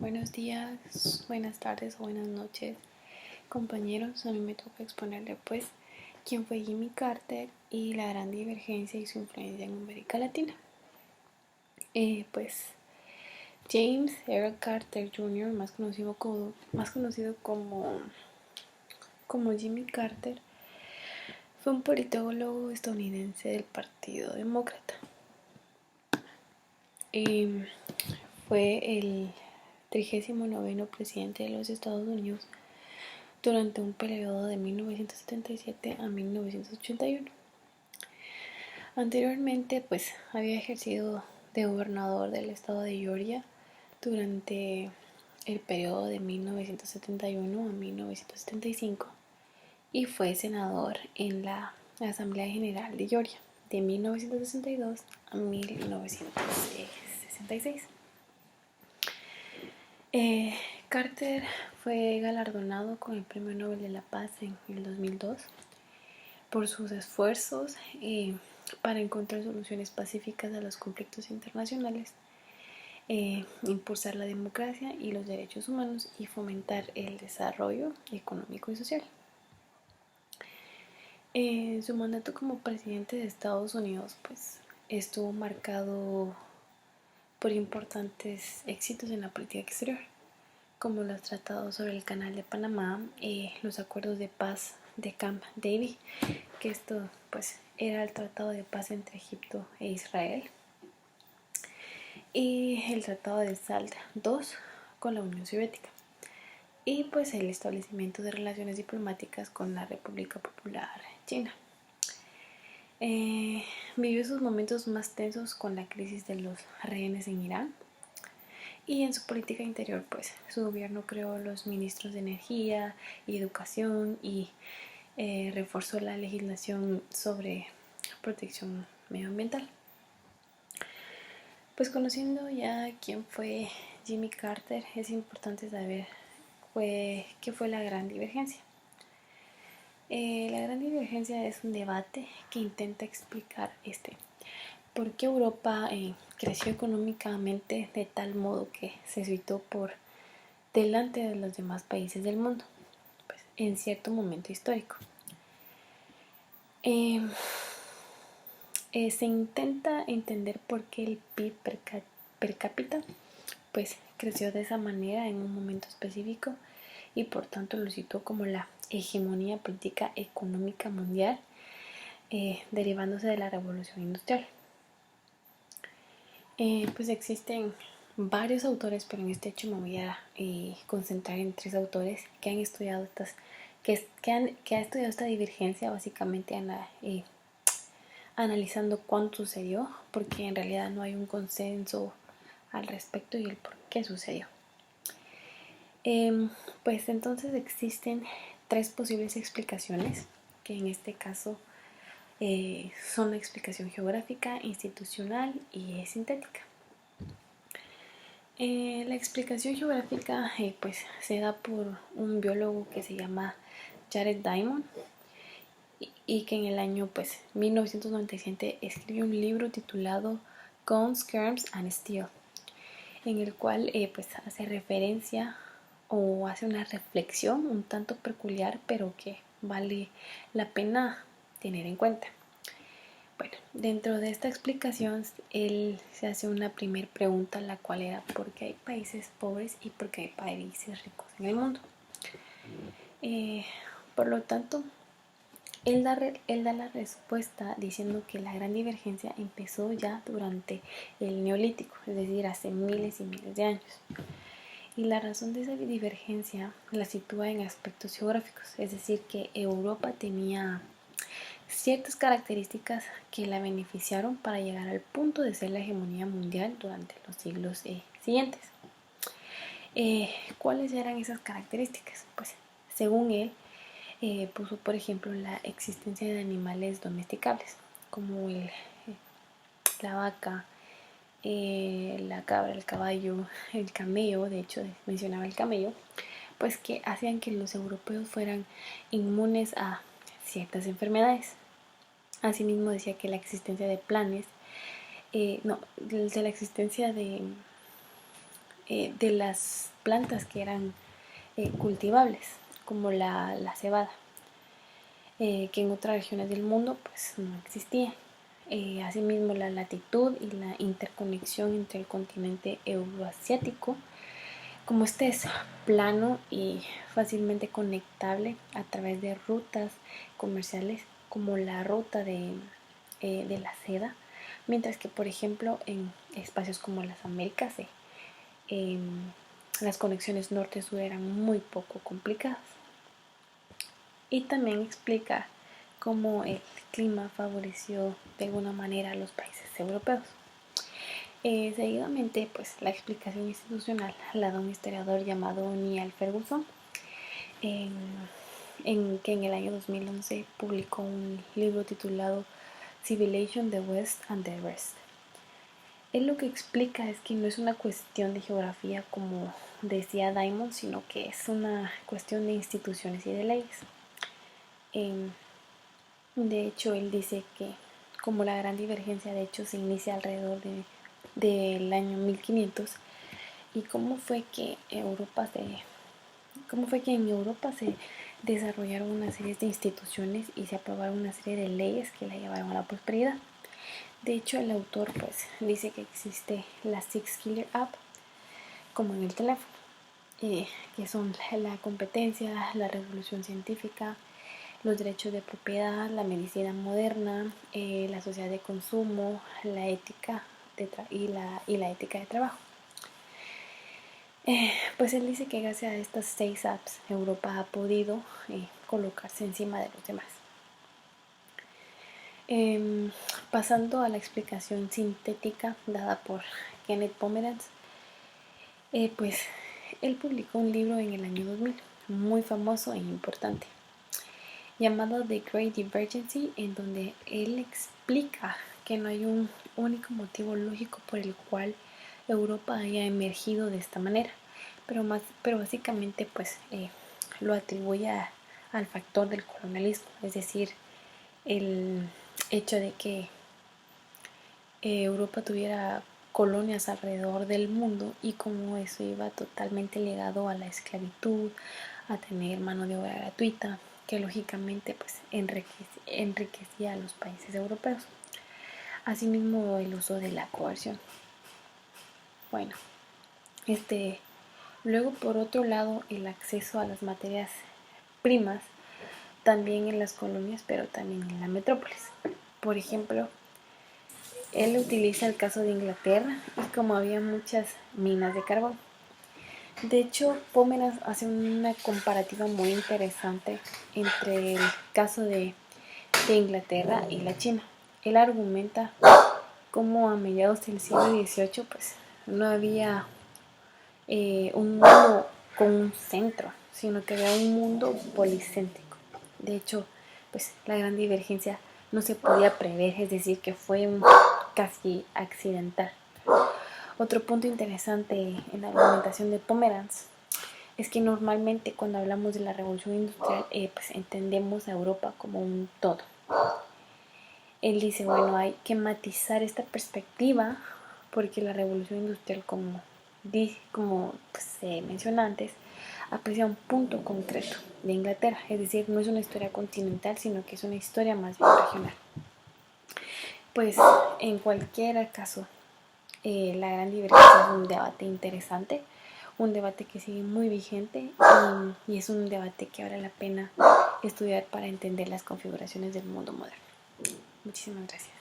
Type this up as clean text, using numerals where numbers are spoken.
Buenos días, buenas tardes o buenas noches, compañeros. A mí me toca exponerle pues quién fue Jimmy Carter y la gran divergencia y su influencia en América Latina. Pues James Earl Carter Jr., más conocido como Jimmy Carter, fue un politólogo estadounidense del Partido Demócrata. Fue el 39º presidente de los Estados Unidos durante un periodo de 1977 a 1981. Anteriormente, pues había ejercido de gobernador del estado de Georgia durante el periodo de 1971 a 1975 y fue senador en la Asamblea General de Georgia de 1962 a 1966. Carter fue galardonado con el Premio Nobel de la Paz en el 2002 por sus esfuerzos para encontrar soluciones pacíficas a los conflictos internacionales, impulsar la democracia y los derechos humanos y fomentar el desarrollo económico y social. Su mandato como presidente de Estados Unidos pues estuvo marcado por importantes éxitos en la política exterior, como los tratados sobre el Canal de Panamá, los acuerdos de paz de Camp David, que esto pues era el tratado de paz entre Egipto e Israel, y el tratado de SALT II con la Unión Soviética, y pues el establecimiento de relaciones diplomáticas con la República Popular China. Vivió sus momentos más tensos con la crisis de los rehenes en Irán, y en su política interior pues su gobierno creó los ministros de energía y educación y reforzó la legislación sobre protección medioambiental. Pues conociendo ya quién fue Jimmy Carter, es importante saber qué fue la gran divergencia. La gran divergencia es un debate que intenta explicar por qué Europa creció económicamente de tal modo que se situó por delante de los demás países del mundo, pues, en cierto momento histórico. Se intenta entender por qué el PIB per cápita pues creció de esa manera en un momento específico y por tanto lo situó como la hegemonía política económica mundial, derivándose de la revolución industrial. Pues existen varios autores, pero en este hecho me voy a concentrar en 3 autores que han estudiado que ha estudiado esta divergencia, básicamente analizando cuánto sucedió, porque en realidad no hay un consenso al respecto y el por qué sucedió. Pues entonces existen 3 posibles explicaciones, que en este caso son la explicación geográfica, institucional y sintética. La explicación geográfica pues se da por un biólogo que se llama Jared Diamond y que en el año pues 1997 escribió un libro titulado Guns, Germs and Steel, en el cual pues hace referencia o hace una reflexión un tanto peculiar, pero que vale la pena tener en cuenta. Bueno, dentro de esta explicación él se hace una primera pregunta, la cual era ¿por qué hay países pobres y por qué hay países ricos en el mundo? Por lo tanto, él da la respuesta diciendo que la gran divergencia empezó ya durante el Neolítico, es decir, hace miles y miles de años. Y la razón de esa divergencia la sitúa en aspectos geográficos, es decir, que Europa tenía ciertas características que la beneficiaron para llegar al punto de ser la hegemonía mundial durante los siglos siguientes. ¿Cuáles eran esas características? Pues según él, puso por ejemplo la existencia de animales domesticables como la vaca, la cabra, el caballo, el camello, de hecho mencionaba el camello, pues que hacían que los europeos fueran inmunes a ciertas enfermedades. Asimismo decía que la existencia de planes, de la existencia de de las plantas que eran cultivables, como la cebada, que en otras regiones del mundo pues no existía. Asimismo, la latitud y la interconexión entre el continente euroasiático, como este es plano y fácilmente conectable a través de rutas comerciales como la ruta de la seda, mientras que por ejemplo en espacios como las Américas las conexiones norte-sur eran muy poco complicadas. Y también explica cómo el clima favoreció de alguna manera a los países europeos. Seguidamente, pues la explicación institucional la da un historiador llamado Niall Ferguson, que en el año 2011 publicó un libro titulado Civilization, the West and the Rest. Él lo que explica es que no es una cuestión de geografía como decía Diamond, sino que es una cuestión de instituciones y de leyes. De hecho, él dice que como la gran divergencia de hecho se inicia alrededor del año 1500, y cómo fue que en Europa se desarrollaron una serie de instituciones y se aprobaron una serie de leyes que la llevaron a la prosperidad. De hecho, el autor pues dice que existe la Six Killer App, como en el teléfono, que son la competencia, la revolución científica, los derechos de propiedad, la medicina moderna, la sociedad de consumo, la ética y la ética de trabajo. Pues él dice que gracias a estas 6 apps Europa ha podido colocarse encima de los demás. Pasando a la explicación sintética dada por Kenneth Pomeranz, pues él publicó un libro en el año 2000 muy famoso e importante, llamado The Great Divergency, en donde él explica que no hay un único motivo lógico por el cual Europa haya emergido de esta manera, pero básicamente pues lo atribuye al factor del colonialismo, es decir, el hecho de que Europa tuviera colonias alrededor del mundo, y como eso iba totalmente ligado a la esclavitud, a tener mano de obra gratuita, que lógicamente pues enriquecía a los países europeos. Asimismo, el uso de la coerción. Bueno, luego por otro lado, el acceso a las materias primas, también en las colonias, pero también en la metrópolis. Por ejemplo, él utiliza el caso de Inglaterra, y como había muchas minas de carbón. De hecho, Pomeranz hace una comparativa muy interesante entre el caso de Inglaterra y la China. Él argumenta cómo a mediados del siglo XVIII pues no había un mundo con un centro, sino que había un mundo policéntrico. De hecho, pues la gran divergencia no se podía prever, es decir, que fue casi accidental. Otro punto interesante en la argumentación de Pomeranz es que normalmente cuando hablamos de la revolución industrial pues entendemos a Europa como un todo. Él dice, bueno, hay que matizar esta perspectiva porque la revolución industrial, como pues, se menciona antes, aprecia un punto concreto de Inglaterra, es decir, no es una historia continental, sino que es una historia más bien regional. Pues en cualquier caso, la gran divergencia es un debate interesante, un debate que sigue muy vigente, y es un debate que vale la pena estudiar para entender las configuraciones del mundo moderno. Muchísimas gracias.